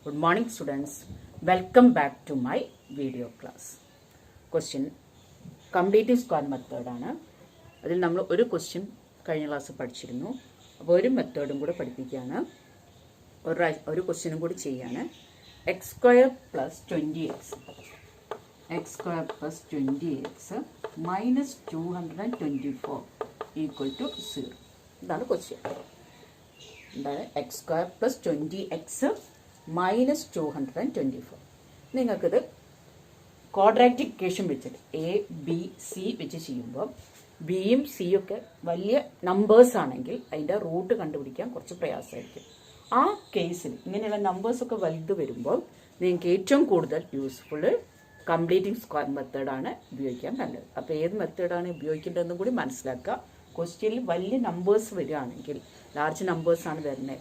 Good morning students. Welcome back to my video class. Question completing square method ആണ്. അതിൽ നമ്മൾ ഒരു question കഴിഞ്ഞ ക്ലാസ് പഠിച്ചിരുന്നു. അപ്പോൾ ഒരു മെത്തേഡും കൂടെ പഠിപ്പിക്കുകയാണ്. ഒരു ക്വസ്റ്റ്യനും കൂടി ചെയ്യാണ്. x square plus 20x minus 224 equal to 0. ഇതാണ് ക്വസ്റ്റ്യൻ. എന്താണ് x square plus 20x minus 224. നിങ്ങൾക്കിത് ക്വാഡ്രാറ്റിക് ഇക്വേഷൻ വെച്ചിട്ട് എ ബി സി വെച്ച് ചെയ്യുമ്പോൾ ബിയും സിയും ഒക്കെ വലിയ നമ്പേഴ്സ് ആണെങ്കിൽ അതിൻ്റെ റൂട്ട് കണ്ടുപിടിക്കാൻ കുറച്ച് പ്രയാസമായിരിക്കും. ആ കേസിൽ ഇങ്ങനെയുള്ള നമ്പേഴ്സൊക്കെ വലുത് വരുമ്പോൾ നിങ്ങൾക്ക് ഏറ്റവും കൂടുതൽ യൂസ്ഫുൾ കംപ്ലീറ്റിംഗ് സ്ക്വയർ മെത്തേഡാണ് ഉപയോഗിക്കാൻ നല്ലത്. അപ്പോൾ ഏത് മെത്തേഡാണ് ഉപയോഗിക്കേണ്ടതെന്നും കൂടി മനസ്സിലാക്കുക. ക്വസ്റ്റ്യനിൽ വലിയ നമ്പേഴ്സ് വരികയാണെങ്കിൽ ലാർജ് നമ്പേഴ്സാണ് വരുന്നത്,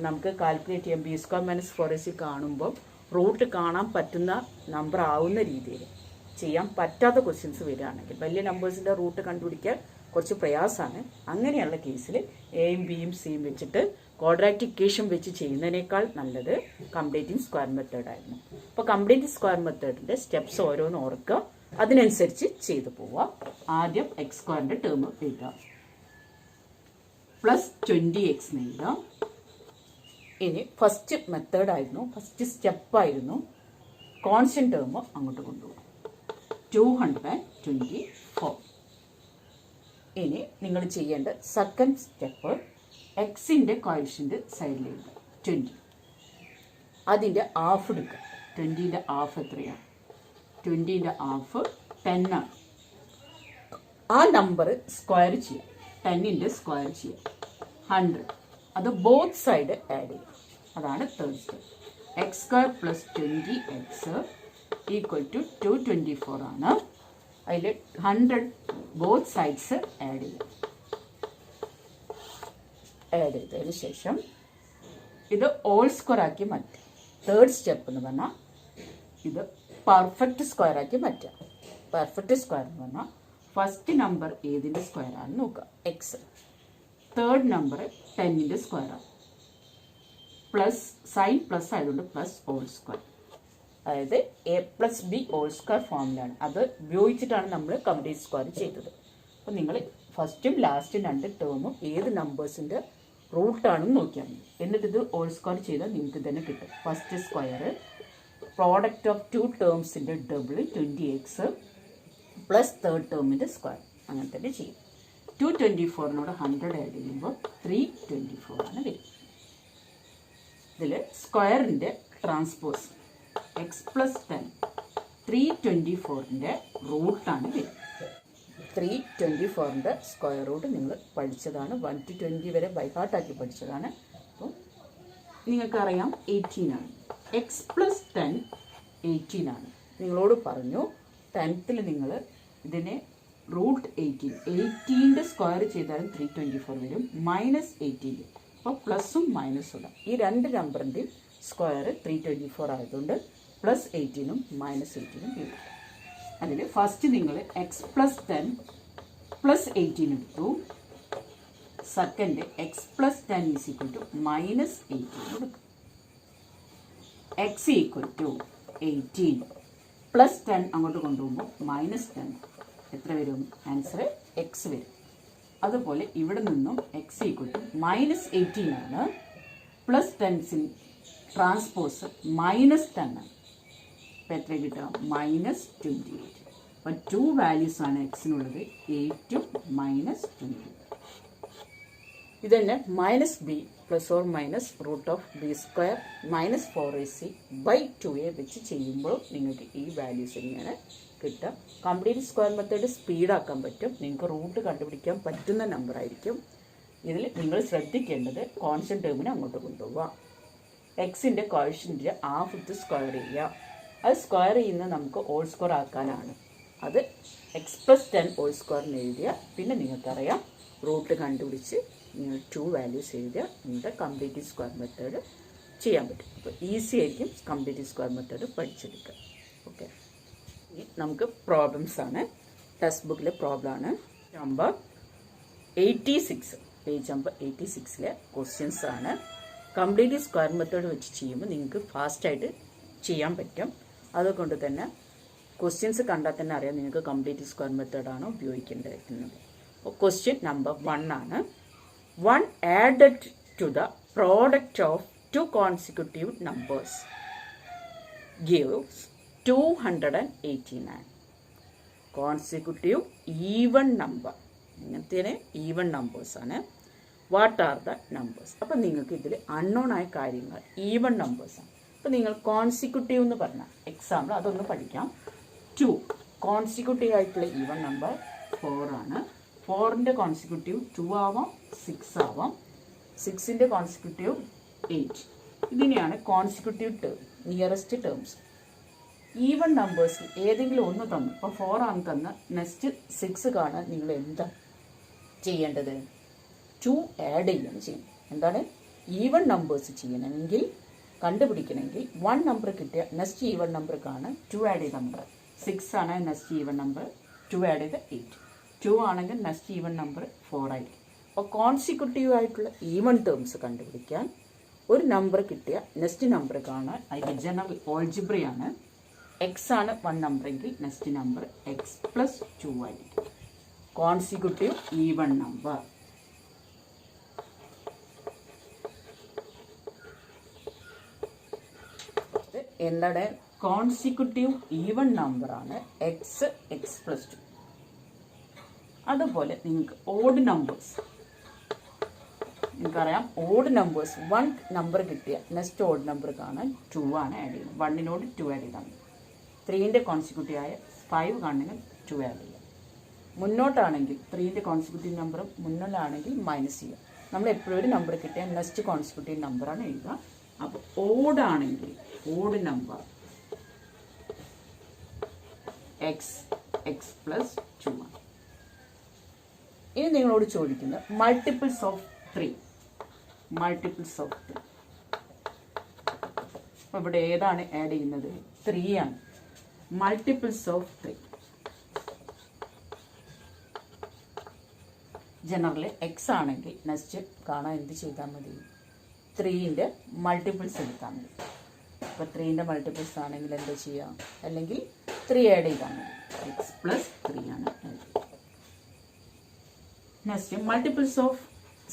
നമുക്ക് കാൽക്കുലേറ്റ് ചെയ്യാൻ ബി സ്ക്വയർ മൈനസ് 4ac കാണുമ്പോൾ റൂട്ട് കാണാൻ പറ്റുന്ന നമ്പർ ആവുന്ന രീതിയിൽ ചെയ്യാൻ പറ്റാത്ത ക്വസ്റ്റ്യൻസ് വരികയാണെങ്കിൽ വലിയ നമ്പേഴ്സിൻ്റെ റൂട്ട് കണ്ടുപിടിക്കാൻ കുറച്ച് പ്രയാസമാണ്. അങ്ങനെയുള്ള കേസിൽ എയും ബിയും സിയും വെച്ചിട്ട് ക്വാഡ്രാറ്റിക് ഇക്വേഷൻ വെച്ച് ചെയ്യുന്നതിനേക്കാൾ നല്ലത് കംപ്ലീറ്റിംഗ് സ്ക്വയർ മെത്തേഡായിരുന്നു. അപ്പോൾ കംപ്ലീറ്റിംഗ് സ്ക്വയർ മെത്തേഡിൻ്റെ സ്റ്റെപ്സ് ഓരോന്ന് ഓർക്കുക, അതിനനുസരിച്ച് ചെയ്തു പോവുക. ആദ്യം എക്സ് സ്ക്വയറിൻ്റെ ടേം എഴുതാം, പ്ലസ് 20x എഴുതാം. ഇനി ഫസ്റ്റ് മെത്തേഡായിരുന്നു, ഫസ്റ്റ് സ്റ്റെപ്പായിരുന്നു കോൺസ്റ്റന്റ് ടേം അങ്ങോട്ട് കൊണ്ടുപോകും 224. ഇനി നിങ്ങൾ ചെയ്യേണ്ട സെക്കൻഡ് സ്റ്റെപ്പ് എക്സിൻ്റെ കോഎഫിഷ്യന്റ് സൈഡിൽ എഴുതുക 20. അതിൻ്റെ ഹാഫ് എടുക്കുക. 20ൻ്റെ ഹാഫ് എത്രയാണ്? 20ൻ്റെ ഹാഫ് 10 ആണ്. ആ നമ്പർ സ്ക്വയർ ചെയ്യാം, 10ൻ്റെ സ്ക്വയർ ചെയ്യാം 100. അത് ബോത്ത് സൈഡ് ആഡ് ചെയ്യും. അതാണ് third step. X square plus 20x equal to 224 ആണ്. അതിൽ 100 ബോത്ത് സൈഡ്സ് ആഡ് ചെയ്യും. ആഡ് ചെയ്തതിന് ശേഷം ഇത് ഓൾ സ്ക്വയർ ആക്കി മാറ്റും. തേർഡ് സ്റ്റെപ്പ് എന്ന് പറഞ്ഞാൽ ഇത് പെർഫെക്റ്റ് സ്ക്വയർ ആക്കി മാറ്റുക. പെർഫെക്റ്റ് സ്ക്വയർ എന്ന് പറഞ്ഞാൽ ഫസ്റ്റ് നമ്പർ ഏതിൻ്റെ സ്ക്വയർ ആണെന്ന് നോക്കുക, എക്സ്. തേർഡ് നമ്പർ 10ൻ്റെ സ്ക്വയറാണ്. പ്ലസ് സൈൻ പ്ലസ് ആയതുകൊണ്ട് പ്ലസ് ഓൾ സ്ക്വയർ, അതായത് a plus b whole square ഫോമിലാണ്. അത് ഉപയോഗിച്ചിട്ടാണ് നമ്മൾ കംപ്ലീറ്റ് സ്ക്വയർ ചെയ്തത്. അപ്പോൾ നിങ്ങൾ ഫസ്റ്റും ലാസ്റ്റും രണ്ട് ടേമും ഏത് നമ്പേഴ്സിൻ്റെ റൂട്ടാണെന്ന് നോക്കിയാൽ മതി. എന്നിട്ട് ഇത് ഓൾ സ്ക്വയർ ചെയ്താൽ നിങ്ങൾക്ക് തന്നെ കിട്ടും. First square product of two ടേംസിൻ്റെ ഡബിൾ 20x പ്ലസ് തേർഡ് ടേമിൻ്റെ സ്ക്വയർ, അങ്ങനെ തന്നെ ചെയ്യും. 224നോട് 100 ആഡ് ചെയ്യുമ്പോൾ 324 ആണ് വരും. ഇതിൽ സ്ക്വയറിൻ്റെ ട്രാൻസ്പോസ് എക്സ് പ്ലസ് 10 324ൻ്റെ റൂട്ടാണ് വരും. 324ൻ്റെ സ്ക്വയർ റൂട്ട് നിങ്ങൾ പഠിച്ചതാണ്, 1 to 20 വരെ ബൈഹാർട്ടാക്കി പഠിച്ചതാണ്. അപ്പോൾ നിങ്ങൾക്കറിയാം 18 ആണ്. എക്സ് പ്ലസ് 10 18 ആണ്. നിങ്ങളോട് പറഞ്ഞു 10th നിങ്ങൾ ഇതിനെ റൂട്ട് 18ൻ്റെ സ്ക്വയർ ചെയ്താലും 324 വരും, മൈനസ് 18. അപ്പോൾ പ്ലസും മൈനസും ഇടാം. ഈ രണ്ട് നമ്പറിൻ്റെയും സ്ക്വയർ 324 ആയതുകൊണ്ട് പ്ലസ് 18ഉം മൈനസ് 18ഉം വരും. അതിൽ ഫസ്റ്റ് നിങ്ങൾ എക്സ് പ്ലസ് 10 പ്ലസ് 18 എടുത്തു. Second x plus 10 is equal to minus 18 എടുക്കും. എക്സ് ഈക്വൽ ടു 18 പ്ലസ് 10 അങ്ങോട്ട് കൊണ്ടുപോകുമ്പോൾ മൈനസ് 10 എത്ര വരും? ആൻസർ എക്സ് വരും. അതുപോലെ ഇവിടെ നിന്നും എക്സ് ഈക്വൽ ടു മൈനസ് 18 ആണ്. പ്ലസ് 10 ട്രാൻസ്പോസ് മൈനസ് 10 ആണ്. അപ്പോൾ എത്ര കിട്ടുക? മൈനസ് 28. അപ്പോൾ 2 വാല്യൂസ് ആണ് എക്സിനുള്ളത്, 8ഉം മൈനസ് 20. ഇത് തന്നെ minus b plus or minus root of b square minus 4ac by 2a വെച്ച് ചെയ്യുമ്പോൾ നിങ്ങൾക്ക് ഈ വാല്യൂസ് തന്നെയാണ് കിട്ടുക. കംപ്ലീറ്റ് സ്ക്വയർ മെത്തേഡ് സ്പീഡാക്കാൻ പറ്റും, നിങ്ങൾക്ക് റൂട്ട് കണ്ടുപിടിക്കാൻ പറ്റുന്ന നമ്പർ ആയിരിക്കും. ഇതിൽ നിങ്ങൾ ശ്രദ്ധിക്കേണ്ടത് കോൺസ്റ്റന്റ് ടേമിനെ അങ്ങോട്ട് കൊണ്ടുപോവുക. എക്സിൻ്റെ കോഎഫിഷ്യന്റിൻ്റെ ഹാഫ് ഇത് സ്ക്വയർ ചെയ്യുക. അത് സ്ക്വയർ ചെയ്യുന്നത് നമുക്ക് ഓൾ സ്ക്വയർ ആക്കാനാണ്. അത് എക്സ് പ്ലസ് 10 ഓൾ സ്ക്വയറിന് എഴുതിയ പിന്നെ നിങ്ങൾക്കറിയാം റൂട്ട് കണ്ടുപിടിച്ച് നിങ്ങൾ 2 വാല്യൂസ് എഴുതിയ നിങ്ങളുടെ കംപ്ലീറ്റ് സ്ക്വയർ മെത്തേഡ് ചെയ്യാൻ പറ്റും. അപ്പോൾ ഈസി ആയിരിക്കും കംപ്ലീറ്റ് സ്ക്വയർ മെത്തേഡ് പഠിച്ചെടുക്കുക. ഓക്കെ, നമുക്ക് പ്രോബ്ലംസ് ആണ്. ടെക്സ്റ്റ് ബുക്കിലെ പ്രോബ്ലം ആണ്. നമ്പർ 86, പേജ് നമ്പർ 86ലെ ക്വസ്റ്റ്യൻസ് ആണ്. കംപ്ലീറ്റ് സ്ക്വയർ മെത്തേഡ് വെച്ച് ചെയ്യുമ്പോൾ നിങ്ങൾക്ക് ഫാസ്റ്റായിട്ട് ചെയ്യാൻ പറ്റും. അതുകൊണ്ട് തന്നെ ക്വസ്റ്റ്യൻസ് കണ്ടാൽ തന്നെ അറിയാം നിങ്ങൾക്ക് കംപ്ലീറ്റ് സ്ക്വയർ മെത്തേഡാണ് ഉപയോഗിക്കേണ്ടിയിരിക്കുന്നത്. അപ്പോൾ ക്വസ്റ്റ്യൻ നമ്പർ 1 ആണ്. 1 added to the product of two consecutive numbers gives 289. Consecutive even number, ഇങ്ങനത്തെ ഈവൺ നമ്പേഴ്സാണ്. What are the numbers? അപ്പം നിങ്ങൾക്ക് ഇതിൽ അൺനോൺ ആയ കാര്യങ്ങൾ ഈവൺ നമ്പേഴ്സാണ്. അപ്പം നിങ്ങൾ കോൺസിക്യൂട്ടീവ് എന്ന് പറഞ്ഞാൽ എക്സാമ്പിൾ അതൊന്ന് പഠിക്കാം. 2 കോൺസിക്യൂട്ടീവ് ആയിട്ടുള്ള ഈവൺ നമ്പർ 4 ആണ്. 4ൻ്റെ കോൺസിക്യൂട്ടീവ് 2 ആവാം, 6 ആവാം. 6ൻ്റെ കോൺസിക്യൂട്ടീവ് 8. ഇതിനെയാണ് consecutive term, nearest terms. Even numbers ഏതെങ്കിലും ഒന്ന് തന്നു, ഇപ്പോൾ 4 ആണ് തന്ന, നെക്സ്റ്റ് 6 കാണാൻ നിങ്ങൾ എന്താ ചെയ്യേണ്ടത്? 2 ആഡ് ചെയ്യാണ് ചെയ്യും. എന്താണ്? ഈവൺ നമ്പേഴ്സ് ചെയ്യണമെങ്കിൽ കണ്ടുപിടിക്കണമെങ്കിൽ 1 നമ്പർ കിട്ടിയ നെക്സ്റ്റ് ഈവൺ നമ്പർ കാണാൻ 2 ആഡ് ചെയ്താൽ മതി. 6 ആണ് നെക്സ്റ്റ് ഈവൺ നമ്പർ, 2 ആഡ് ചെയ്ത് 8. 2 ആണെങ്കിൽ നെക്സ്റ്റ് ഈവൺ നമ്പർ 4 ആയിരിക്കും. അപ്പോൾ കോൺസിക്യൂട്ടീവ് ആയിട്ടുള്ള ഈവൺ ടേംസ് കണ്ടുപിടിക്കാൻ ഒരു നമ്പർ കിട്ടിയ നെക്സ്റ്റ് നമ്പർ കാണാൻ അതിൻ്റെ ജനറൽ ഓൾജിബ്രയാണ്. എക്സ് ആണ് 1 നമ്പറെങ്കിൽ നെക്സ്റ്റ് നമ്പർ എക്സ് പ്ലസ് 2 ആയിരിക്കും. Consecutive even number. എന്താണ്? കോൺസിക്യൂട്ടീവ് ഈവൺ നമ്പറാണ് എക്സ്, എക്സ് പ്ലസ് 2. അതുപോലെ നിങ്ങൾക്ക് ഓഡ് നമ്പേഴ്സ്, നിങ്ങൾക്കറിയാം ഓഡ് നമ്പേഴ്സ് 1 നമ്പർ കിട്ടിയ നെക്സ്റ്റ് ഓഡ് നമ്പർ കാണാൻ 2 ആണ് ആഡ് ചെയ്യുന്നത്. 1നോട് 2 ആഡ് ചെയ്താൽ മതി. 3ൻ്റെ കോൺസിക്യൂട്ടീവ് ആയ 5 കാണണമെങ്കിൽ 2 ആഡ് ചെയ്യുക. മുന്നോട്ടാണെങ്കിൽ 3ൻ്റെ കോൺസിക്യൂട്ടീവ് നമ്പറും മുന്നിലാണെങ്കിൽ മൈനസ് ചെയ്യുക. നമ്മൾ എപ്പോഴും ഒരു നമ്പർ കിട്ടിയ നെക്സ്റ്റ് കോൺസിക്യൂട്ടീവ് നമ്പറാണ് എഴുതുക. അപ്പോൾ ഓടാണെങ്കിൽ odd number x, x plus 2 ആണ്. ഇനി നിങ്ങളോട് ചോദിക്കുന്നത് മൾട്ടിപ്പിൾസ് ഓഫ് 3. മൾട്ടിപ്പിൾസ് ഓഫ് 3 അപ്പോൾ ഇവിടെ ഏതാണ് ആഡ് ചെയ്യുന്നത്? 3 ആണ്. മൾട്ടിപ്പിൾസ് ഓഫ് 3 ജനറലി എക്സ് ആണെങ്കിൽ നെക്സ്റ്റ് കാണാൻ എന്ത് ചെയ്താൽ മതി? 3ൻ്റെ മൾട്ടിപ്പിൾസ് എടുത്താൽ മതി. അപ്പോൾ 3ൻ്റെ മൾട്ടിപ്പിൾസ് ആണെങ്കിൽ എന്താ ചെയ്യുക? അല്ലെങ്കിൽ 3 ആഡ് ചെയ്താൽ മതി. എക്സ് പ്ലസ് 3 ആണ്. നെക്സ്റ്റ് മൾട്ടിപ്പിൾസ് ഓഫ്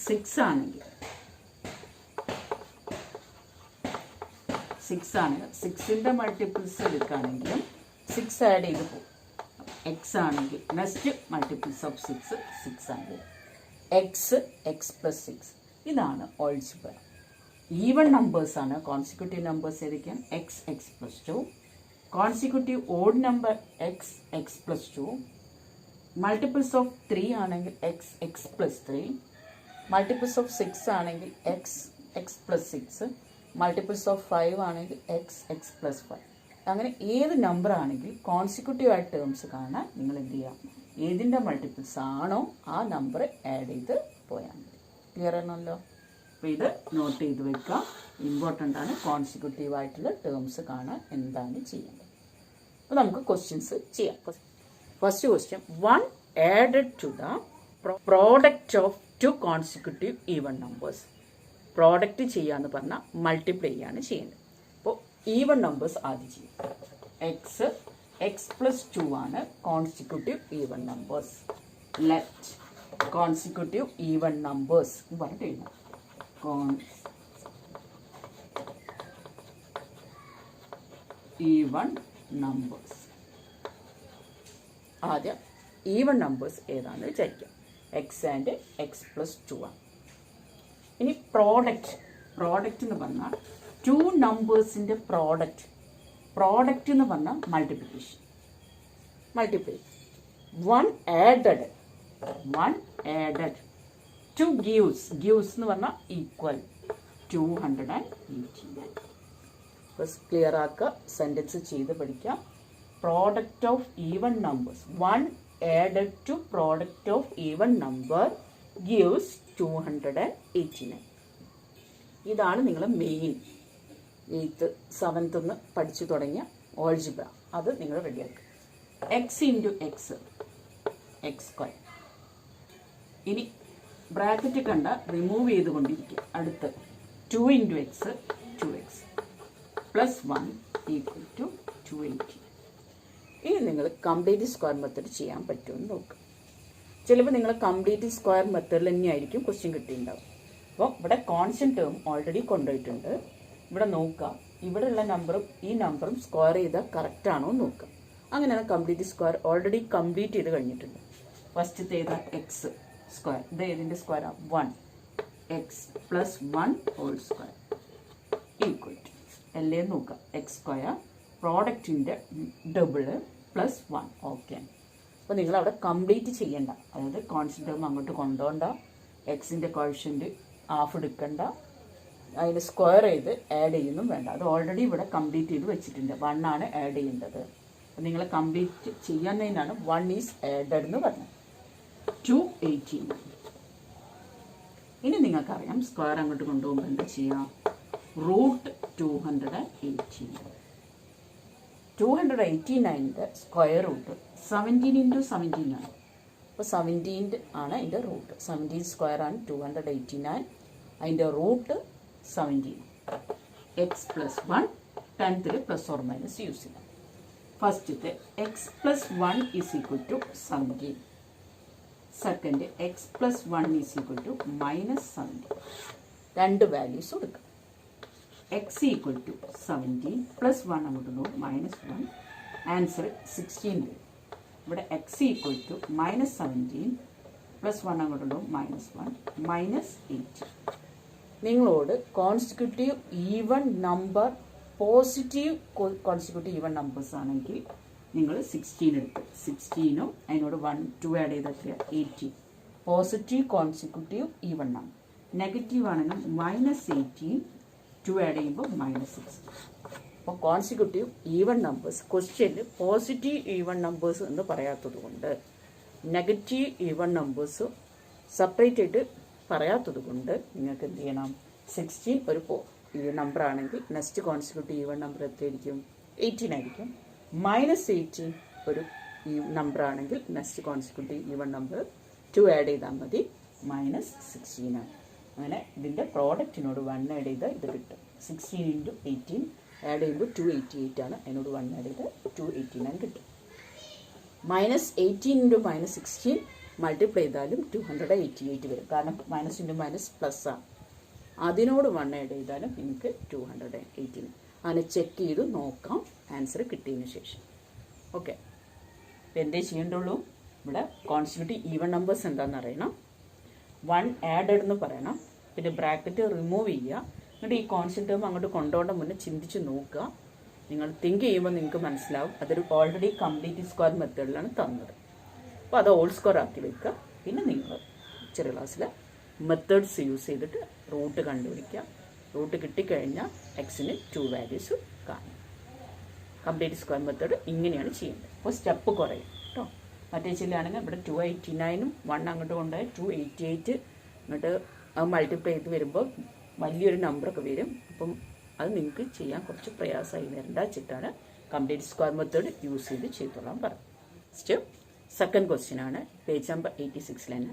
6 ആണെങ്കിൽ 6ൻ്റെ മൾട്ടിപ്പിൾസ് എടുക്കുകയാണെങ്കിലും 6 ആഡ് ചെയ്ത് പോകും. എക്സ് ആണെങ്കിൽ നെക്സ്റ്റ് മൾട്ടിപ്പിൾസ് ഓഫ് 6 ആണെങ്കിൽ എക്സ്, എക്സ് പ്ലസ് 6. ഇതാണ് ഓൾജിബ്ര. ഈവൺ നമ്പേഴ്സാണ്. കോൺസിക്യൂട്ടീവ് നമ്പേഴ്സ് ആയിരിക്കും X, x plus 2. Consecutive odd number x, x plus 2. Multiples of 3 ആണെങ്കിൽ X, x plus 3. Multiples of 6 ആണെങ്കിൽ X, x plus 6. Multiples of 5 ആണെങ്കിൽ X, x plus 5. അങ്ങനെ ഏത് number ആണെങ്കിൽ consecutive ആയിട്ട് terms കാണാൻ നിങ്ങൾ എന്ത് ചെയ്യാം? ഏതിൻ്റെ മൾട്ടിപ്പിൾസ് ആണോ ആ നമ്പർ ആഡ് ചെയ്ത് പോയാൽ മതി. ക്ലിയർ ആണല്ലോ? അപ്പോൾ ഇത് നോട്ട് ചെയ്ത് വെക്കുക. ഇമ്പോർട്ടൻ്റ് ആണ്. കോൺസിക്യൂട്ടീവ് ആയിട്ടുള്ള ടേംസ് കാണാൻ എന്താണ് ചെയ്യേണ്ടത്. അപ്പോൾ നമുക്ക് ക്വസ്റ്റ്യൻസ് ചെയ്യാം. First question, 1 added to the product of two consecutive even numbers. Product ചെയ്യാന്ന് പറഞ്ഞാൽ മൾട്ടിപ്ലൈ ചെയ്യാണ് ചെയ്യേണ്ടത്. അപ്പോൾ ഈവൺ നമ്പേഴ്സ് ആദ്യം ചെയ്യും. എക്സ്, എക്സ് പ്ലസ് 2 ആണ് consecutive even numbers. Let consecutive even numbers പറഞ്ഞിട്ട് എഴുതാം. Even numbers. ആദ്യം ഈവൺ നമ്പേഴ്സ് ഏതാണെന്ന് വിചാരിക്കാം. എക്സ് ആൻഡ് എക്സ് പ്ലസ് 2 ആണ്. ഇനി പ്രോഡക്റ്റ് എന്ന് പറഞ്ഞാൽ 2 നമ്പേഴ്സിൻ്റെ പ്രോഡക്റ്റ് എന്ന് പറഞ്ഞാൽ മൾട്ടിപ്ലിക്കേഷൻ. മൾട്ടിപ്ലൈ. 1 added 2 gives എന്ന് പറഞ്ഞാൽ ഈക്വൽ 289. ഫസ്റ്റ് ക്ലിയർ ആക്കുക, സെൻറ്റൻസ് ചെയ്ത് പഠിക്കാം. Product of even numbers. 1 added to product of even number gives 289. ഇതാണ് നിങ്ങൾ മെയിൻ 8th 7th പഠിച്ചു തുടങ്ങിയ ഓൾജിബ്ര. അത് നിങ്ങൾ റെഡിയാക്കുക. X into x, x square. ഇനി ബ്രാക്കറ്റ് കണ്ട റിമൂവ് ചെയ്തുകൊണ്ടിരിക്കുക. അടുത്ത് 2 into x 2x plus 1 equal to 280. ഇനി നിങ്ങൾ കംപ്ലീറ്റ് സ്ക്വയർ മെത്തേഡ് ചെയ്യാൻ പറ്റുമെന്ന് നോക്കുക. ചിലപ്പോൾ നിങ്ങൾ കംപ്ലീറ്റ് സ്ക്വയർ മെത്തേഡിൽ തന്നെയായിരിക്കും ക്വസ്റ്റ്യൻ കിട്ടിയിട്ടുണ്ടാവും. അപ്പോൾ ഇവിടെ കോൺസ്റ്റന്റ് ടേം ഓൾറെഡി കൊണ്ടുപോയിട്ടുണ്ട്. ഇവിടെ നോക്കുക, ഇവിടെയുള്ള നമ്പറും ഈ നമ്പറും സ്ക്വയർ ചെയ്താൽ കറക്റ്റ് ആണോ എന്ന് നോക്കുക. അങ്ങനെയാണ് കംപ്ലീറ്റ് സ്ക്വയർ ഓൾറെഡി കംപ്ലീറ്റ് ചെയ്ത് കഴിഞ്ഞിട്ടുണ്ട്. ഫസ്റ്റത്തെ ഏതാ എക്സ് സ്ക്വയർ, ഇത് ഏതിൻ്റെ സ്ക്വയറാണ് 1 x plus 1 whole square equal to അല്ലേ നോക്കുക എക്സ് സ്ക്വയർ പ്രോഡക്റ്റിൻ്റെ ഡബിള് പ്ലസ് 1. ഓക്കെ, അപ്പോൾ നിങ്ങളവിടെ കംപ്ലീറ്റ് ചെയ്യണ്ട, അതായത് കോൺസ്റ്റന്റ് ടേം അങ്ങോട്ട് കൊണ്ടുപോകണ്ട, എക്സിൻ്റെ കോഷ്യൻ്റ് ഹാഫ് എടുക്കണ്ട, അതിന് സ്ക്വയർ ചെയ്ത് ആഡ് ചെയ്യുന്നും വേണ്ട. അത് ഓൾറെഡി ഇവിടെ കംപ്ലീറ്റ് ചെയ്ത് വെച്ചിട്ടുണ്ട്. 1 ആണ് ആഡ് ചെയ്യേണ്ടത്. അപ്പം നിങ്ങൾ കംപ്ലീറ്റ് ചെയ്യുന്നതിനാണ് 1 ഈസ് ആഡഡ് എന്ന് പറഞ്ഞത്. 218. ഇനി നിങ്ങൾക്കറിയാം സ്ക്വയർ അങ്ങോട്ട് കൊണ്ടുപോകുമ്പോൾ എന്താ ചെയ്യാം, റൂട്ട് 218. 289ൻ്റെ സ്ക്വയർ റൂട്ട് 17 ഇൻറ്റു 17 ആണ്. അപ്പോൾ 17 ആണ് അതിൻ്റെ റൂട്ട്. 17 സ്ക്വയർ ആണ് 289. അതിൻ്റെ root 17. X plus 1 10th plus or minus use ചെയ്യാം. ഫസ്റ്റത്തെ x plus 1 is equal to 17. Second x plus 1 is equal to minus 17. രണ്ട് വാല്യൂസ് കൊടുക്കുക. എക്സ് ഈക്വൽ ടു 17 പ്ലസ് 1 അങ്ങോട്ട് നോക്കും -1. ആൻസർ 16 വരും. ഇവിടെ എക്സ് ഈക്വൽ ടു -17 പ്ലസ് 1 അങ്ങോട്ട് നോക്കും -1 -18. നിങ്ങളോട് consecutive even number positive consecutive even numbers ആണെങ്കിൽ നിങ്ങൾ 16 എടുക്കും. 16ഉം അതിനോട് 1 2 ആഡ് ചെയ്താൽ 18. Positive consecutive even number. Negative ആണെങ്കിൽ -18 2 ആഡ് ചെയ്യുമ്പോൾ -16. അപ്പോൾ കോൺസിക്യൂട്ടീവ് ഈവൺ നമ്പേഴ്സ് ക്വസ്റ്റ്യനിൽ പോസിറ്റീവ് ഈവൺ നമ്പേഴ്സ് എന്ന് പറയാത്തത് കൊണ്ട് നെഗറ്റീവ് ഈവൺ നമ്പേഴ്സ് സെപ്പറേറ്റ് ആയിട്ട് പറയാത്തത് കൊണ്ട് നിങ്ങൾക്ക് എന്ത് ചെയ്യണം, 16 ഒരു ഈ നമ്പർ ആണെങ്കിൽ നെക്സ്റ്റ് കോൺസിക്യൂട്ടീവ് ഈവൺ നമ്പർ എത്രയായിരിക്കും, 18 ആയിരിക്കും. -18 ഒരു ഈ നമ്പർ ആണെങ്കിൽ next consecutive even number 2 add ചെയ്താൽ മതി, -16 ആണ്. അങ്ങനെ ഇതിൻ്റെ പ്രോഡക്റ്റിനോട് 1 ആഡ് ചെയ്താൽ ഇത് കിട്ടും. 16 ഇൻറ്റു 18 ആഡ് ചെയ്യുമ്പോൾ 288 ആണ്. അതിനോട് 1 ആഡ് ചെയ്താൽ 289 കിട്ടും. -18 ഇൻറ്റു -16 മൾട്ടിപ്ലൈ ചെയ്താലും 288 വരും. കാരണം മൈനസ് ഇൻറ്റു മൈനസ് പ്ലസ് ആണ്. അതിനോട് 1 ആഡ് ചെയ്താലും നിങ്ങൾക്ക് 218. അങ്ങനെ ചെക്ക് ചെയ്ത് നോക്കാം ആൻസർ കിട്ടിയതിന് ശേഷം. ഓക്കെ, അപ്പോൾ എന്തേ ചെയ്യേണ്ടുള്ളൂ, ഇവിടെ കോൺസിക്യൂട്ടീവ് ഈവൺ നമ്പേഴ്സ് എന്താണെന്ന് അറിയണം, 1 ആഡഡ് എന്ന് പറയണം, പിന്നെ ബ്രാക്കറ്റ് റിമൂവ് ചെയ്യുക. എന്നിട്ട് ഈ കോൺസ്റ്റന്റ് ടേം അങ്ങോട്ട് കൊണ്ടുപോകേണ്ട മുന്നേ ചിന്തിച്ച് നോക്കുക. നിങ്ങൾ തിങ്ക് ചെയ്യുമ്പോൾ നിങ്ങൾക്ക് മനസ്സിലാവും അതൊരു ഓൾറെഡി കംപ്ലീറ്റ് സ്ക്വയർ മെത്തേഡിലാണ് തന്നത്. അപ്പോൾ അത് ഓൾ സ്ക്വയർ ആക്കി വെക്കുക. പിന്നെ നിങ്ങൾ ചെറിയ ക്ലാസ്സിൽ മെത്തേഡ്സ് യൂസ് ചെയ്തിട്ട് റൂട്ട് കണ്ടുപിടിക്കുക. റൂട്ട് കിട്ടിക്കഴിഞ്ഞാൽ എക്സിന് 2 വാല്യൂസ് കാണും. കംപ്ലീറ്റ് സ്ക്വയർ മെത്തേഡ് ഇങ്ങനെയാണ് ചെയ്യേണ്ടത്. അപ്പോൾ സ്റ്റെപ്പ് കുറയും കേട്ടോ. മറ്റേ ചില്ലാണെങ്കിൽ ഇവിടെ 289ഉം 1 അങ്ങോട്ട് കൊണ്ടുപോയി 288 എന്നിട്ട് അത് മൾട്ടിപ്ലൈ ചെയ്ത് വരുമ്പോൾ വലിയൊരു നമ്പറൊക്കെ വരും. അപ്പം അത് നിങ്ങൾക്ക് ചെയ്യാൻ കുറച്ച് പ്രയാസമായി വരേണ്ട വെച്ചിട്ടാണ് കംപ്ലീറ്റ് സ്ക്വയർ മെത്തേഡ് യൂസ് ചെയ്ത് ചെയ്തോളാൻ പറഞ്ഞു. സ്റ്റെപ്പ് സെക്കൻഡ് ക്വസ്റ്റ്യൻ ആണ്, page number 86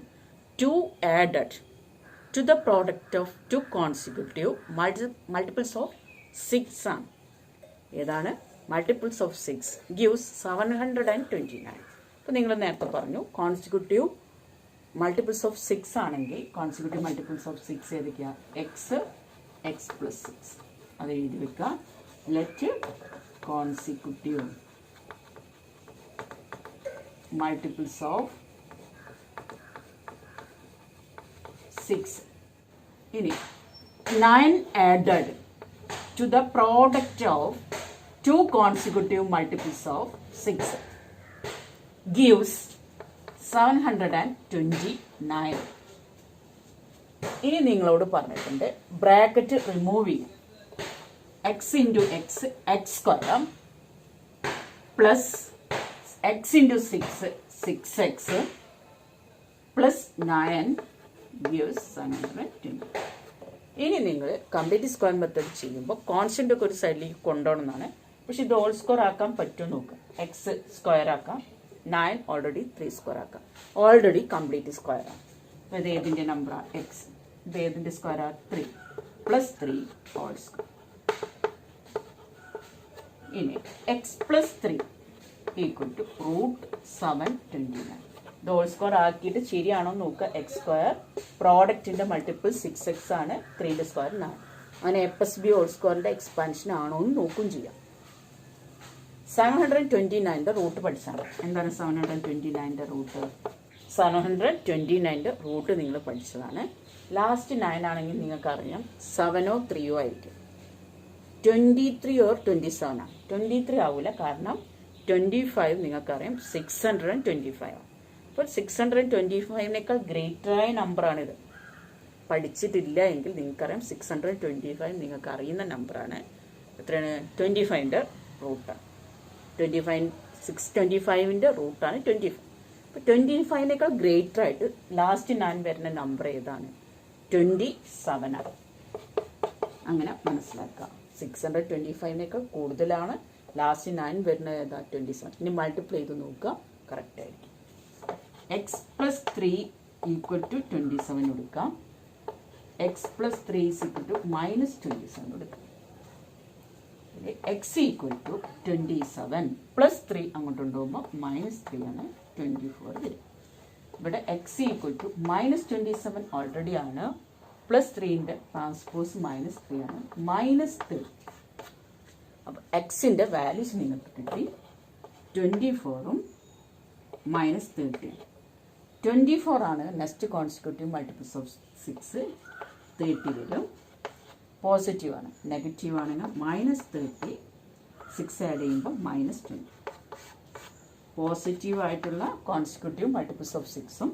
2 added to the product of 2 consecutive multiples of 6 ആണ്. ഏതാണ് മൾട്ടിപ്പിൾസ് ഓഫ് 6 ഗിവ്സ് 729. അപ്പോൾ നിങ്ങൾ നേരത്തെ പറഞ്ഞു കോൺസിക്യൂട്ടീവ് മൾട്ടിപ്പിൾസ് ഓഫ് 6 ആണെങ്കിൽ കോൺസിക്യൂട്ടീവ് മൾട്ടിപ്പിൾസ് ഓഫ് 6 ഏതൊക്കെയാണ്, എക്സ് എക്സ് പ്ലസ് 6 അത് എഴുതി വെക്കുക. Let consecutive multiples of 6. ഇനി 9 added to the product of 2 consecutive multiples of 6 gives 729. ഇനി നിങ്ങളോട് പറഞ്ഞിട്ടുണ്ട് ബ്രാക്കറ്റ് റിമൂവ് ചെയ്യും. X into x x square plus x into 6 6x plus 9 gives 720. ഇനി നിങ്ങൾ കംപ്ലീറ്റ് സ്ക്വയർ മെത്തേഡ് ചെയ്യുമ്പോൾ കോൺസ്റ്റന്റ് ഒക്കെ ഒരു സൈഡിലേക്ക് കൊണ്ടുപോകണമെന്നാണ്. പക്ഷെ ഇത് ഓൾ സ്ക്വയർ ആക്കാൻ പറ്റുമോ നോക്കാം. എക്സ് സ്ക്വയർ ആക്കാം, 9 ഓൾറെഡി 3 സ്ക്വയർ ആക്കാം. ഓൾറെഡി കംപ്ലീറ്റ് സ്ക്വയർ ആണ്. അപ്പോൾ ഇത് ഏതിൻ്റെ നമ്പറാണ്, എക്സ്. ഇത് ഏതിൻ്റെ സ്ക്വയറാണ്, 3. Plus 3 whole square. ഇനി x plus 3 equal to root 729. ഇത് ഹോൾ സ്ക്വയർ ആക്കിയിട്ട് ശരിയാണോ നോക്കുക. എക്സ് സ്ക്വയർ പ്രോഡക്റ്റിൻ്റെ മൾട്ടിപ്പിൾ 6x ആണ്, 3ന്റെ സ്ക്വയർ 9. അങ്ങനെ എ പ്ലസ് ബി ഹോൾ സ്ക്വയറിൻ്റെ എക്സ്പാൻഷൻ ആണോ എന്ന് നോക്കുകയും ചെയ്യാം. 729ന്റെ റൂട്ട് പഠിച്ചാണ്. എന്താണ് 729ന്റെ റൂട്ട്? 729ന്റെ റൂട്ട് നിങ്ങൾ പഠിച്ചതാണ്. ലാസ്റ്റ് 9 ആണെങ്കിൽ നിങ്ങൾക്കറിയാം 7ഓ 3ഓ ആയിരിക്കും. 23 ഓർ 27 ആണ്. 23 ആവില്ല, കാരണം 25 നിങ്ങൾക്കറിയാം 625 ആണ്. അപ്പോൾ 625നേക്കാൾ ഗ്രേറ്ററായ നമ്പറാണിത്. പഠിച്ചിട്ടില്ല എങ്കിൽ നിങ്ങൾക്കറിയാം 625 നിങ്ങൾക്ക് അറിയുന്ന നമ്പറാണ്. എത്രയാണ്? 25ന്റെ റൂട്ടാണ്. 625ന്റെ റൂട്ടാണ് 25. അപ്പോൾ 25നേക്കാൾ ഗ്രേറ്റർ ആയിട്ട് ലാസ്റ്റ് 9 വരുന്ന നമ്പർ ഏതാണ്? 27 ആണ്. അങ്ങനെ മനസ്സിലാക്കാം. 625നേക്കാൾ കൂടുതലാണ്, ലാസ്റ്റ് 9 വരുന്ന ഏതാ? 27. ഇനി മൾട്ടിപ്ലൈ ചെയ്ത് നോക്കുക, കറക്റ്റ് ആയിരിക്കും. എക്സ് പ്ലസ് 3 ഈക്വൽ ടു 27 കൊടുക്കാം. X plus 3 is equal to minus 27 കൊടുക്കാം. എക്സ് ഈക്വൽ ടു 27 പ്ലസ് 3 അങ്ങോട്ട് കൊണ്ടുപോകുമ്പോൾ മൈനസ് 3 ആണ്, 24 വരും. ഇവിടെ x equal to minus 27 already ആണ്, പ്ലസ് 3ന്റെ ട്രാൻസ്പോസ് മൈനസ് 3 ആണ്, മൈനസ് 3. അപ്പോൾ എക്സിൻ്റെ വാല്യൂസ് നിങ്ങൾക്ക് കിട്ടി. 24ഉം മൈനസ് 30. 24 ആണ് നെക്സ്റ്റ് കോൺസിക്യൂട്ടീവ് മൾട്ടിപ്പിൾസ് ഓഫ് 6. 30 വരും. പോസിറ്റീവ് ആണ്. നെഗറ്റീവ് ആണെങ്കിൽ മൈനസ് 30. 6 ആഡ് ചെയ്യുമ്പോൾ മൈനസ് 20. പോസിറ്റീവ് ആയിട്ടുള്ള കോൺസിക്യൂട്ടീവ് മൾട്ടിപ്പിൾസ് ഓഫ് 6ഉം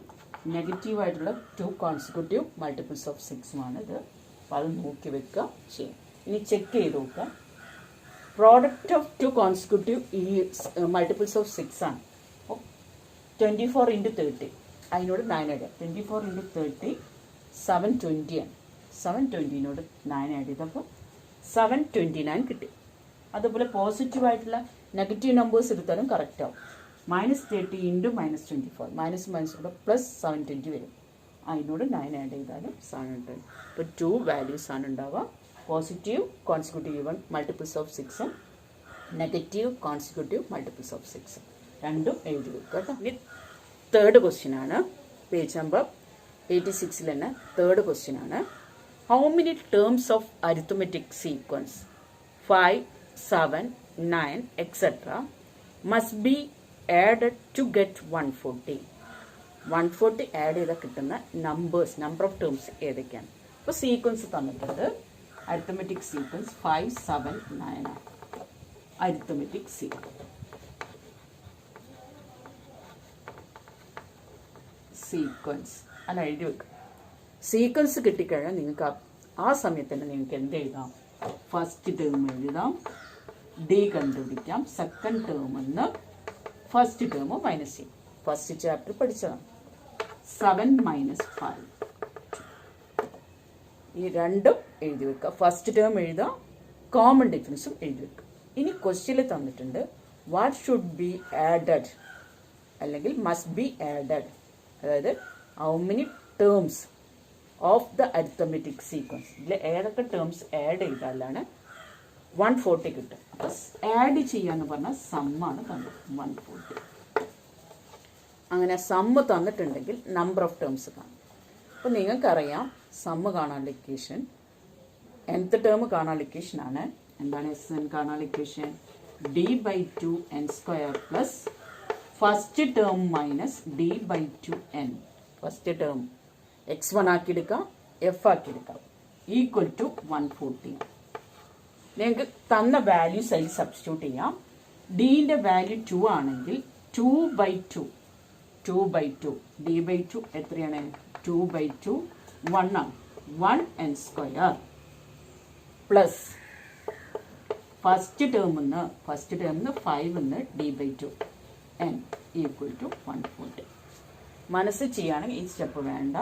നെഗറ്റീവ് ആയിട്ടുള്ള 2 കോൺസിക്യൂട്ടീവ് മൾട്ടിപ്പിൾസ് ഓഫ് 6ഉമാണ് ഇത്. അപ്പോൾ അത് നോക്കി വെക്കുക ചെയ്യും. ഇനി ചെക്ക് ചെയ്ത് നോക്കുക. പ്രോഡക്റ്റ് ഓഫ് 2 കോൺസിക്യൂട്ടീവ് ഈ മൾട്ടിപ്പിൾസ് ഓഫ് 6 ആണ്. 24 ഇൻറ്റു 30, അതിനോട് 9 ആഡ് ചെയ്യാം. 24 ഇൻറ്റു 30 720 ആണ്. 720നോട് 9 ആഡ് ചെയ്തപ്പോൾ 729 കിട്ടി. അതുപോലെ പോസിറ്റീവ് ആയിട്ടുള്ള നെഗറ്റീവ് നമ്പേഴ്സ് എടുത്താലും കറക്റ്റ് ആവും. Minus 30 into minus 24, minus minus കൂടെ പ്ലസ് 720 വരും. അതിനോട് 9 ആഡ് ചെയ്താലും 720. ഇപ്പോൾ 2 വാല്യൂസ് ആണ് ഉണ്ടാവുക. Positive consecutive even multiples of 6ഉം നെഗറ്റീവ് കോൺസിക്യൂട്ടീവ് മൾട്ടിപ്പിൾസ് ഓഫ് 6ഉം രണ്ടും എഴുതി വെക്കുക കേട്ടോ. ഇനി തേർഡ് ക്വസ്റ്റ്യൻ ആണ്. പേജ് നമ്പർ 86 തന്നെ തേർഡ് ക്വസ്റ്റ്യൻ ആണ്. How many terms of arithmetic sequence 5, 7, 9 etcetera must be added to get 140. 140 add ചെയ്താൽ കിട്ടുന്ന നമ്പർ ഓഫ് ടേംസ് ഏതൊക്കെയാണ്? ഇപ്പോൾ സീക്വൻസ് തന്നിട്ടുണ്ട്. അരിത്മെറ്റിക് സീക്വൻസ് 5, 7, 9 ആണ്. അരിത്മെറ്റിക് സീക്വൻസ് അല്ല എഴുതി വെക്കുക. സീക്വൻസ് കിട്ടിക്കഴിഞ്ഞാൽ നിങ്ങൾക്ക് ആ സമയത്ത് തന്നെ നിങ്ങൾക്ക് എന്ത് എഴുതാം? ഫസ്റ്റ് ടേം എഴുതാം, ഡി കണ്ടുപിടിക്കാം. സെക്കൻഡ് ടേം എന്ന് ഫസ്റ്റ് ടേം മൈനസ് ചെയ്യും. ഫസ്റ്റ് ചാപ്റ്റർ പഠിച്ചതാണ്. 7 മൈനസ് 5 ഈ രണ്ടും എഴുതി വെക്കുക. ഫസ്റ്റ് ടേം എഴുതാം, കോമൺ ഡിഫറൻസും എഴുതി വെക്കുക. ഇനി ക്വസ്റ്റ്യനിൽ തന്നിട്ടുണ്ട് വാട്ട് ഷുഡ് ബി ആഡഡ് അല്ലെങ്കിൽ മസ്റ്റ് ബി ആഡഡ്, അതായത് how many terms of the arithmetic sequence. ഇതിൽ ഏതൊക്കെ ടേംസ് ആഡ് ചെയ്താലാണ് 140 കിട്ടും. അപ്പോൾ ആഡ് ചെയ്യാന്ന് പറഞ്ഞാൽ സമ്മാണ് തന്നത് 140. അങ്ങനെ സമ്മ് തന്നിട്ടുണ്ടെങ്കിൽ നമ്പർ ഓഫ് ടേംസ് കാണും. അപ്പോൾ നിങ്ങൾക്കറിയാം സമ്മ് കാണാനുള്ള ഇക്വേഷൻ, nth ടേം കാണാനുള്ള ഇക്വേഷനാണ്. എന്താണ് Sn കാണാനുള്ള equation? d/2 n square plus first term minus d/2n. First term x1 ആക്കിയെടുക്കാം, f ആക്കിയെടുക്കാം, ഈക്വൽ ടു 140. നിങ്ങൾക്ക് തന്ന വാല്യൂസ് അതിൽ സബ്സ്റ്റിറ്റ്യൂട്ട് ചെയ്യാം. ഡിൻ്റെ വാല്യൂ 2 ആണെങ്കിൽ 2/2 d/2 എത്രയാണ്? 2/2 1 ആണ്. 1 n സ്ക്വയർ പ്ലസ് ഫസ്റ്റ് ടേമിന്ന് 5 d/2 n ഈക്വൽ ടു 140. മനസ്സ് ചെയ്യുകയാണെങ്കിൽ ഈ സ്റ്റെപ്പ് വേണ്ട.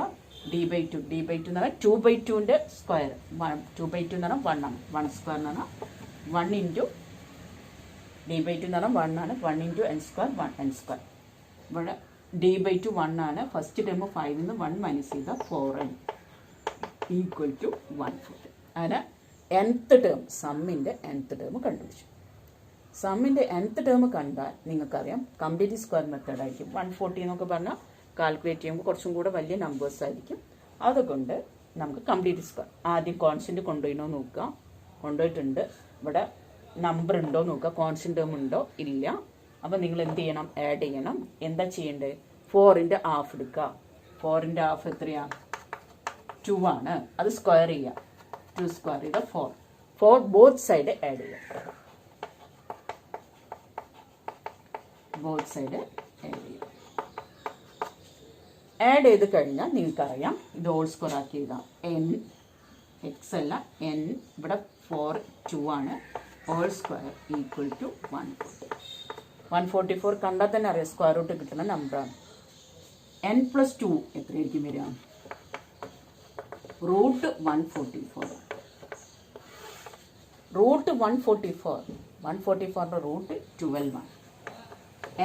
d/2 എന്ന് പറഞ്ഞാൽ 2/2ൻ്റെ സ്ക്വയർ. 2/2 എന്ന് പറഞ്ഞാൽ 1 ആണ്. 1 സ്ക്വയർ എന്ന് പറഞ്ഞാൽ 1 ഇൻറ്റു d/2 എന്ന് പറഞ്ഞാൽ 1 ആണ്. 1 into n square 1 n square. ഇവിടെ d/2 1 ആണ്. ഫസ്റ്റ് ടേം 5 1 മൈനസ് ചെയ്താൽ 4n ഈക്വൽ ടു 140. അങ്ങനെ nth ടേം സമ്മിൻ്റെ nth ടേം കണ്ടുപിടിച്ചു. സമ്മിൻ്റെ nth ടേം കണ്ടാൽ നിങ്ങൾക്കറിയാം കംപ്ലീറ്റ് സ്ക്വയർ മെത്തേഡ് ആയിരിക്കും. 140 എന്നൊക്കെ പറഞ്ഞാൽ കാൽക്കുലേറ്റ് ചെയ്യുമ്പോൾ കുറച്ചും കൂടെ വലിയ നമ്പേഴ്സ് ആയിരിക്കും. അതുകൊണ്ട് നമുക്ക് കംപ്ലീറ്റ് സ്ക്വയർ ആദ്യം കോൺസ്റ്റൻറ്റ് കൊണ്ടുപോയിനോ നോക്കുക. കൊണ്ടുപോയിട്ടുണ്ട്. ഇവിടെ നമ്പർ ഉണ്ടോ നോക്കുക, കോൺസ്റ്റൻറ്റ് ടേം ഉണ്ടോ ഇല്ല. അപ്പോൾ നിങ്ങൾ എന്ത് ചെയ്യണം? ആഡ് ചെയ്യണം. എന്താ ചെയ്യേണ്ടത്? 4ൻ്റെ ഹാഫ് എടുക്കുക. 4ൻ്റെ ഹാഫ് എത്രയാണ്? 2 ആണ്. അത് സ്ക്വയർ ചെയ്യുക. 2 സ്ക്വയർ ചെയ്താൽ 4. 4 ബോത്ത് സൈഡ് ആഡ് ചെയ്യുക. ബോത്ത് സൈഡ് ആഡ് ചെയ്യുക. ആഡ് ചെയ്ത് കഴിഞ്ഞാൽ നിങ്ങൾക്കറിയാം ഇത് ഹോൾ സ്ക്വയർ ആക്കി എഴുതാം. n എക്സ് അല്ല n, ഇവിടെ 4 2 ആണ്. Whole square equal to 140. 144 കണ്ടാൽ തന്നെ അറിയാം സ്ക്വയർ റൂട്ട് കിട്ടുന്ന നമ്പറാണ്. n + 2 എത്രയായിരിക്കും വരിക? റൂട്ട് 144. റൂട്ട് 144ൻ്റെ റൂട്ട് 12 ആണ്.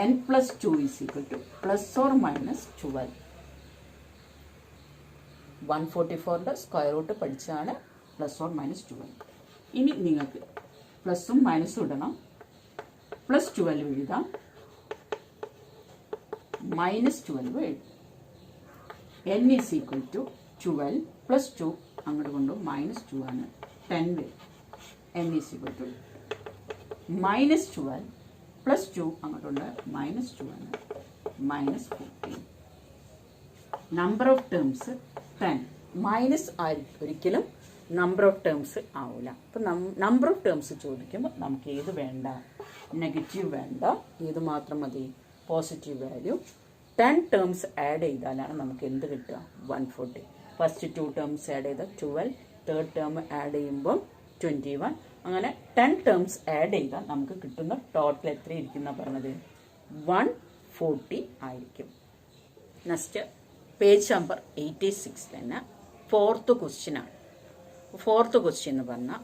n + 2 ± 12. 144ൻ്റെ സ്ക്വയർ റൂട്ട് പഠിച്ചാണ് ±12. ഇനി നിങ്ങൾക്ക് പ്ലസും മൈനസും ഇടണം. +12 എഴുതാം, -12 എഴുതാം. n = 12 + 2 അങ്ങോട്ട് കൊണ്ടു -2 ആണ്, 10 വരും. n = -12 + 2 അങ്ങോട്ടുണ്ട് -2 ആണ്, -14. Number of terms 10. മൈനസ് ഒരിക്കലും നമ്പർ ഓഫ് ടേംസ് ആവില്ല. അപ്പം നമ്പർ ഓഫ് ടേംസ് ചോദിക്കുമ്പോൾ നമുക്ക് ഏത് വേണ്ട? നെഗറ്റീവ് വേണ്ട. ഏത് മാത്രം മതി? Positive value. 10 ടേംസ് ആഡ് ചെയ്താലാണ് നമുക്ക് എന്ത് കിട്ടുക? 140. ഫസ്റ്റ് 2 ടേംസ് ആഡ് ചെയ്താൽ 12, തേർഡ് ടേം ആഡ് ചെയ്യുമ്പം 21. അങ്ങനെ 10 ടേംസ് ആഡ് ചെയ്താൽ നമുക്ക് കിട്ടുന്ന ടോട്ടൽ എത്ര ഇരിക്കുന്ന പറഞ്ഞത്? 140 ആയിരിക്കും. നെക്സ്റ്റ് പേജ് നമ്പർ 86 തന്നെ 4th ക്വസ്റ്റ്യൻ ആണ്. 4th ക്വസ്റ്റ്യൻ എന്ന് പറഞ്ഞാൽ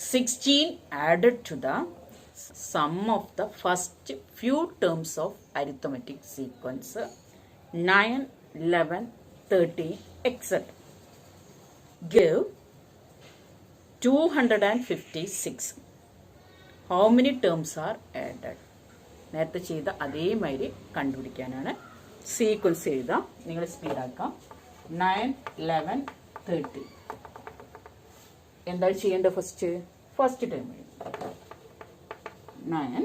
16 added to the sum of the first few terms of arithmetic sequence 9, 11, 13 etc. give 256. How many terms are added? നേരത്തെ ചെയ്ത അതേമാതിരി കണ്ടുപിടിക്കാനാണ്. സീക്വൻസ് എഴുതാം. നിങ്ങൾ സ്പീഡാക്കാം. 9, 11, 13. എന്താണ് ചെയ്യേണ്ടത്? ഫസ്റ്റ് ടേം എഴുതാം 9.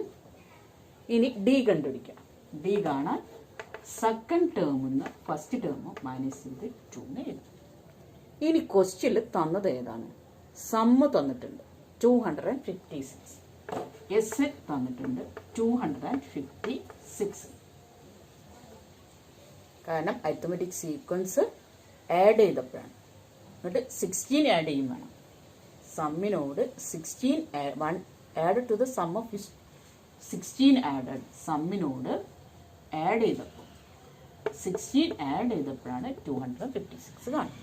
ഇനി ഡി കണ്ടുപിടിക്കാം. ഡി കാണാൻ സെക്കൻഡ് ടേമിൽ നിന്ന് ഫസ്റ്റ് ടേം -2 എഴുതാം. ഇനി ക്വസ്റ്റ്യനിൽ തന്നത് ഏതാണ്? സമ്മ് തന്നിട്ടുണ്ട് 256. എസ് തന്നിട്ടുണ്ട് 256. കാരണം അരിത്തമെറ്റിക് സീക്വൻസ് ആഡ് ചെയ്തപ്പോഴാണ്. എന്നിട്ട് 16 ആഡ് ചെയ്യും വേണം. സമ്മിനോട് 16 add to the sum of 16 added. സമ്മിനോട് ആഡ് ചെയ്തപ്പോൾ 16 ആഡ് ചെയ്തപ്പോഴാണ് 256 കാണുന്നത്.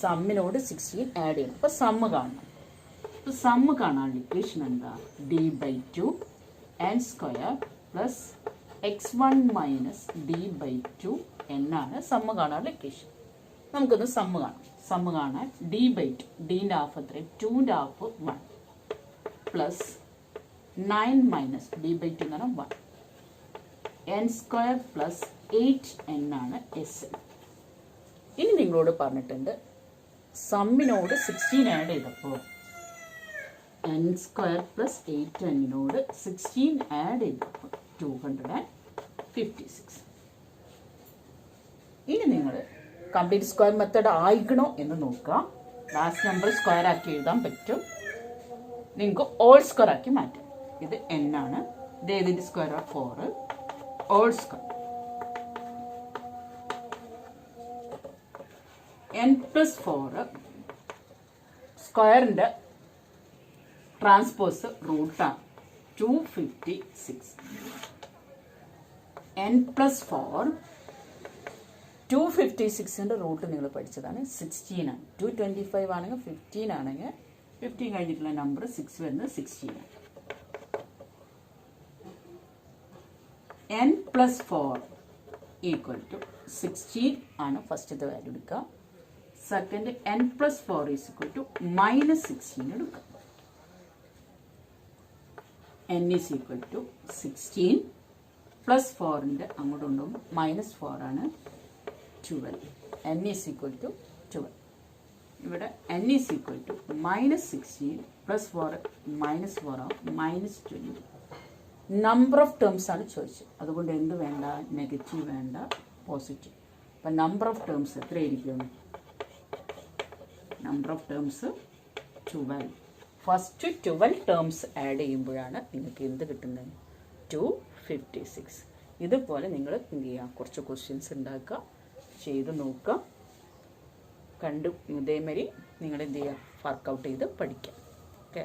സമ്മിനോട് 16 ആഡ് ചെയ്യണം. അപ്പോൾ സമ്മ് കാണണം. അപ്പോൾ സമ്മ് കാണാനുള്ള ഇക്വേഷൻ എന്താ? d/2 n² plus x1 minus d/2 എന്നാണ് സമ്മ് കാണാനുള്ള ഇക്വേഷൻ. നമുക്കൊന്ന് സമ്മ് കാണാം. സമ്മ് കാണാൻ d/2, ഡീൻ്റെ ഹാഫ് എത്രയും 2ൻ്റെ ഹാഫ് 1 പ്ലസ് 9 മൈനസ് d/2 എന്ന് പറഞ്ഞാൽ 1 n² പ്ലസ് 8 എന്നാണ് എസ്. ഇനി നിങ്ങളോട് പറഞ്ഞിട്ടുണ്ട് സമ്മിനോട് 16 ആഡ് ചെയ്തപ്പോൾ n² പ്ലസ് 8 എന്നോട് 16 ആഡ് ചെയ്തപ്പോൾ 256. ഇനി നിങ്ങൾ കംപ്ലീറ്റ് സ്ക്വയർ മെത്തേഡ് ആയിക്കണോ എന്ന് നോക്കുക. ലാസ്റ്റ് നമ്പർ സ്ക്വയർ ആക്കി എഴുതാൻ പറ്റും. നിങ്ങൾക്ക് ഓൾ സ്ക്വയർ ആക്കി മാറ്റാം. ഇത് n ആണ്. ഇത് ഏതിൻ്റെ സ്ക്വയർ? 4. ഓൾ സ്ക്വയർ n+4 സ്ക്വയറിൻ്റെ ട്രാൻസ്പോസ് റൂട്ടാണ് 256. n+4 256ൻ്റെ റൂട്ട് നിങ്ങൾ പഠിച്ചതാണ് 16 ആണ്. 225 ആണെങ്കിൽ 15 ആണെങ്കിൽ 15 കഴിഞ്ഞിട്ടുള്ള നമ്പർ 6 വരുന്നത് 16 ആണ്. n+4 = 16 ആണ് ഫസ്റ്റത്തെ വാല്യൂ എടുക്കുക. Second n+4 is equal to -16 എടുക്കാം. n is equal to 16 plus 4ൻ്റെ അങ്ങോട്ട് കൊണ്ടുപോകും -4 ആണ് 12. n is equal to 12. ഇവിടെ n is equal to -16 plus 4 -4 ആവും -20. നമ്പർ ഓഫ് ടേംസ് ആണ് ചോദിച്ചത്. അതുകൊണ്ട് എന്ത് വേണ്ട, നെഗറ്റീവ് വേണ്ട, പോസിറ്റീവ്. അപ്പം നമ്പർ ഓഫ് ടേംസ് എത്രയായിരിക്കും? Number of terms 12. First 12 terms add ചെയ്യുമ്പോഴാണ് നിങ്ങൾക്ക് എന്ത് കിട്ടുന്നത്? 256. ഇതുപോലെ നിങ്ങൾ എന്ത് ചെയ്യുക, കുറച്ച് ക്വസ്റ്റ്യൻസ് ഉണ്ടാക്കുക, ചെയ്ത് നോക്കുക, കണ്ടു ഇതേമാതിരി നിങ്ങൾ എന്ത് ചെയ്യുക, വർക്കൗട്ട് ചെയ്ത് പഠിക്കുക. ഓക്കെ.